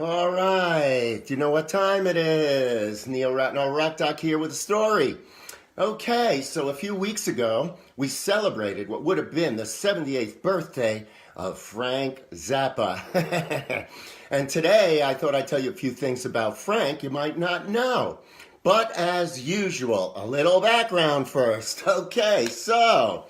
All right, you know what time it is. Neil Ratner Rock Doc here with a story. Okay, so a few weeks ago, we celebrated what would have been the 78th birthday of Frank Zappa. And today, I thought I'd tell you a few things about Frank you might not know. But as usual, a little background first. Okay, so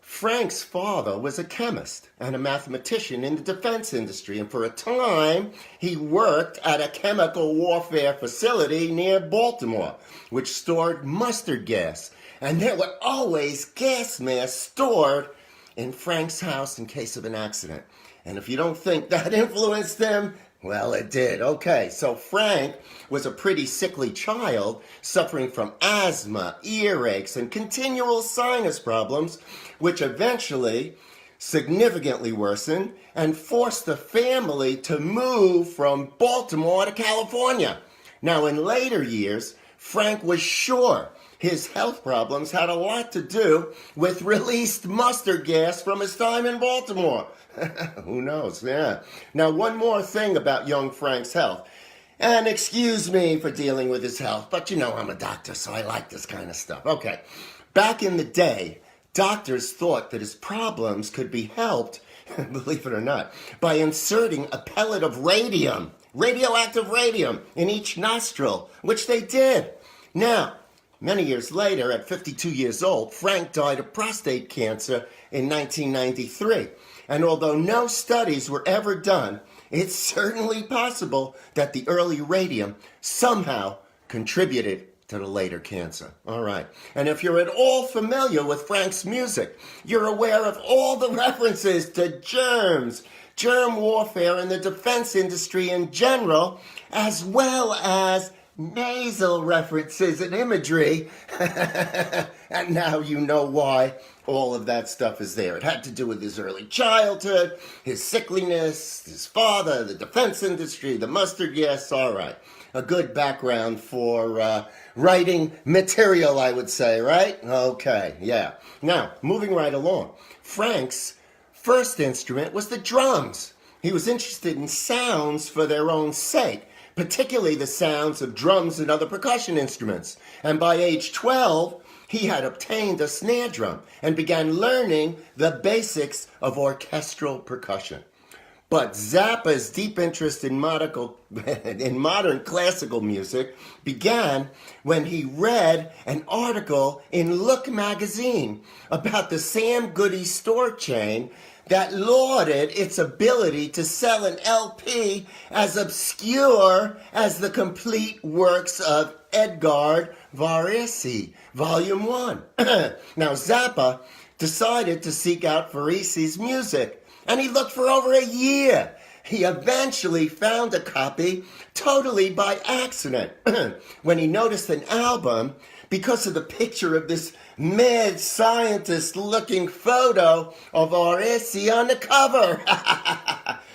Frank's father was a chemist and a mathematician in the defense industry, and for a time he worked at a chemical warfare facility near Baltimore, which stored mustard gas. And there were always gas masks stored in Frank's house in case of an accident. And if you don't think that influenced him, well, it did. Okay, so Frank was a pretty sickly child suffering from asthma, earaches, and continual sinus problems, which eventually significantly worsened and forced the family to move from Baltimore to California. Now, in later years, Frank was sure his health problems had a lot to do with released mustard gas from his time in Baltimore. Who knows, yeah. Now, one more thing about young Frank's health. And excuse me for dealing with his health, but you know I'm a doctor, so I like this kind of stuff. Okay, back in the day, doctors thought that his problems could be helped, believe it or not, by inserting a pellet of radium, radioactive radium, in each nostril, which they did. Now, many years later, at 52 years old, Frank died of prostate cancer in 1993. And although no studies were ever done, it's certainly possible that the early radium somehow contributed to the later cancer. All right. And if you're at all familiar with Frank's music, you're aware of all the references to germs, germ warfare, and the defense industry in general, as well as nasal references and imagery. And now you know why all of that stuff is there. It had to do with his early childhood, his sickliness, his father, the defense industry, the mustard gas. All right. A good background for writing material, I would say, right? Okay, yeah. Now, moving right along. Frank's first instrument was the drums. He was interested in sounds for their own sake, particularly the sounds of drums and other percussion instruments. And by age 12, he had obtained a snare drum and began learning the basics of orchestral percussion. But Zappa's deep interest in modern classical music began when he read an article in Look magazine about the Sam Goody store chain that lauded its ability to sell an LP as obscure as the complete works of Edgar Varese, Volume 1. Now, Zappa decided to seek out Varese's music, and he looked for over a year. He eventually found a copy totally by accident when he noticed an album because of the picture of this mad scientist-looking photo of Varese on the cover.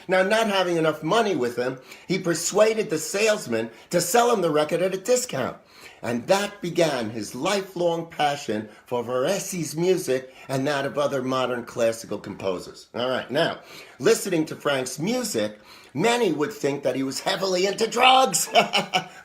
Now, not having enough money with him, he persuaded the salesman to sell him the record at a discount. And that began his lifelong passion for Varese's music and that of other modern classical composers. All right, now, listening to Frank's music, many would think that he was heavily into drugs.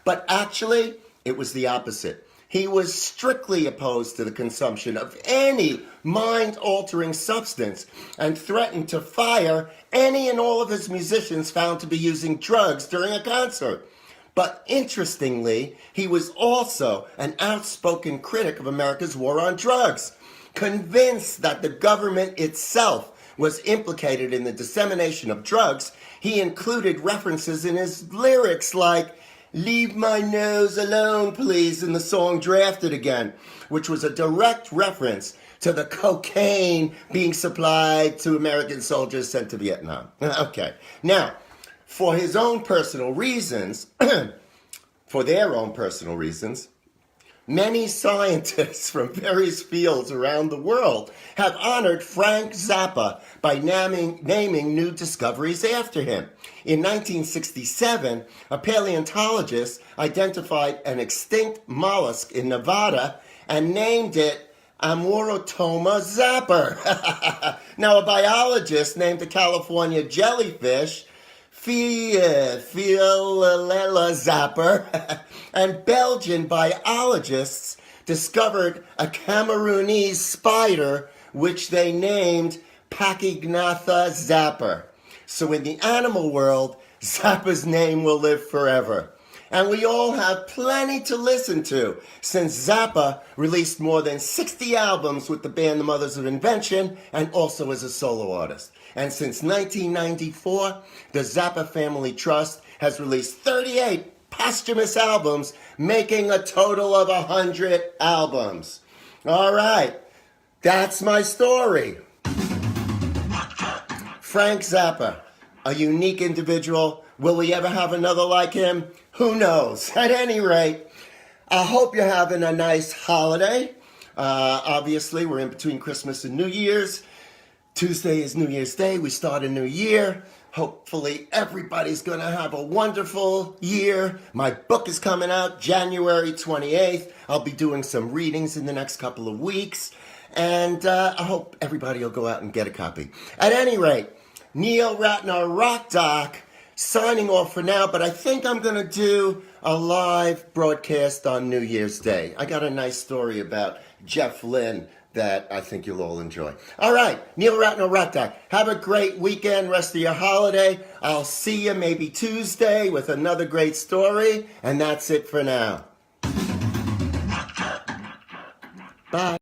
But actually, it was the opposite. He was strictly opposed to the consumption of any mind-altering substance and threatened to fire any and all of his musicians found to be using drugs during a concert. But interestingly, he was also an outspoken critic of America's war on drugs, convinced that the government itself was implicated in the dissemination of drugs. He included references in his lyrics like, "Leave my nose alone, please," in the song Drafted Again, which was a direct reference to the cocaine being supplied to American soldiers sent to Vietnam. Okay, now, for his own personal reasons, for their own personal reasons, many scientists from various fields around the world have honored Frank Zappa by naming new discoveries after him. In 1967, a paleontologist identified an extinct mollusk in Nevada and named it Amorotoma zapper. Now, a biologist named the California jellyfish Zappa and Belgian biologists discovered a Cameroonese spider which they named Pachygnatha zapper. So in the animal world, Zappa's name will live forever. And we all have plenty to listen to, since Zappa released more than 60 albums with the band The Mothers of Invention and also as a solo artist. And since 1994, the Zappa Family Trust has released 38 posthumous albums, making a total of 100 albums. All right, that's my story. Frank Zappa, a unique individual. Will we ever have another like him? Who knows? At any rate, I hope you're having a nice holiday. Obviously, we're in between Christmas and New Year's. Tuesday is New Year's Day. We start a new year. Hopefully, everybody's going to have a wonderful year. My book is coming out January 28th. I'll be doing some readings in the next couple of weeks. And I hope everybody will go out and get a copy. At any rate, Neil Ratner Rock Doc signing off for now, but I think I'm going to do a live broadcast on New Year's Day. I got a nice story about Jeff Lynne that I think you'll all enjoy. All right, Neil Ratner Rock Doc. Have a great weekend, rest of your holiday. I'll see you maybe Tuesday with another great story, and that's it for now. Bye.